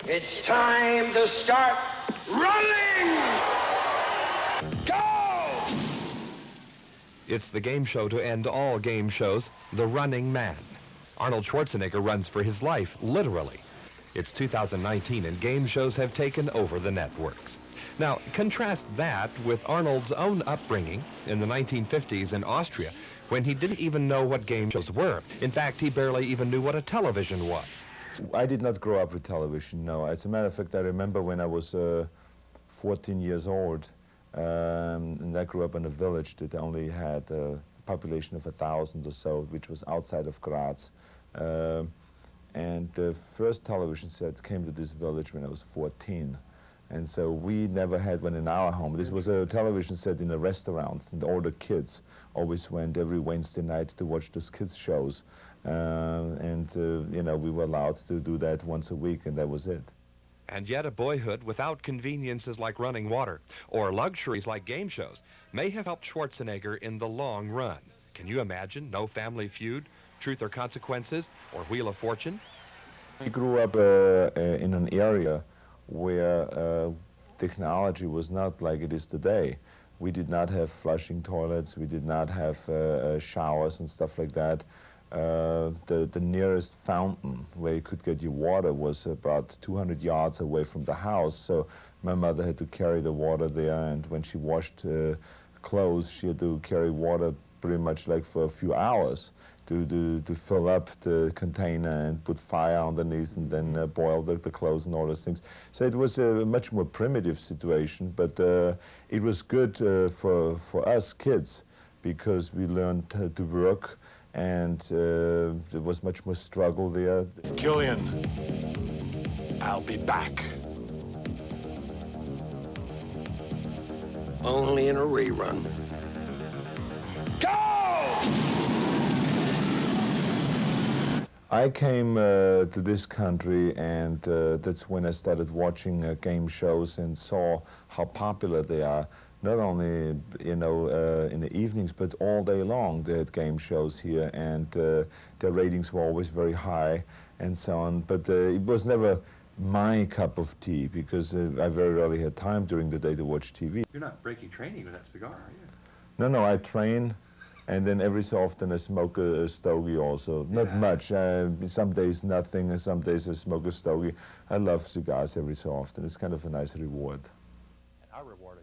It's time to start running! Go! It's the game show to end all game shows, The Running Man. Arnold Schwarzenegger runs for his life, literally. It's 2019 and game shows have taken over the networks. Now, contrast that with Arnold's own upbringing in the 1950s in Austria, when he didn't even know what game shows were. In fact, he barely even knew what a television was. I did not grow up with television, no. As a matter of fact, I remember when I was 14 years old, and I grew up in a village that only had a population of 1,000 or so, which was outside of Graz. And the first television set came to this village when I was 14. And so we never had one in our home. This was a television set in a restaurant, and all the kids always went every Wednesday night to watch those kids' shows. You know, we were allowed to do that once a week, and that was it. And yet a boyhood without conveniences like running water or luxuries like game shows may have helped Schwarzenegger in the long run. Can you imagine No Family Feud, Truth or Consequences, or Wheel of Fortune? We grew up in an area where technology was not like it is today. We did not have flushing toilets, we did not have showers and stuff like that. The nearest fountain where you could get your water was about 200 yards away from the house, so my mother had to carry the water there, and when she washed clothes, she had to carry water pretty much like for a few hours to fill up the container and put fire underneath and then boil the clothes and all those things. So it was a much more primitive situation, but it was good for us kids because we learned to work, and there was much more struggle there. Killian, I'll be back. Only in a rerun. Go! I came to this country, and that's when I started watching game shows and saw how popular they are. Not only, you know, in the evenings, but all day long they had game shows here, and their ratings were always very high and so on. But it was never my cup of tea, because I very rarely had time during the day to watch TV. You're not breaking training with that cigar, are you? No, I train, and then every so often I smoke a stogie also. Not much. Some days nothing, and some days I smoke a stogie. I love cigars every so often. It's kind of a nice reward. And our reward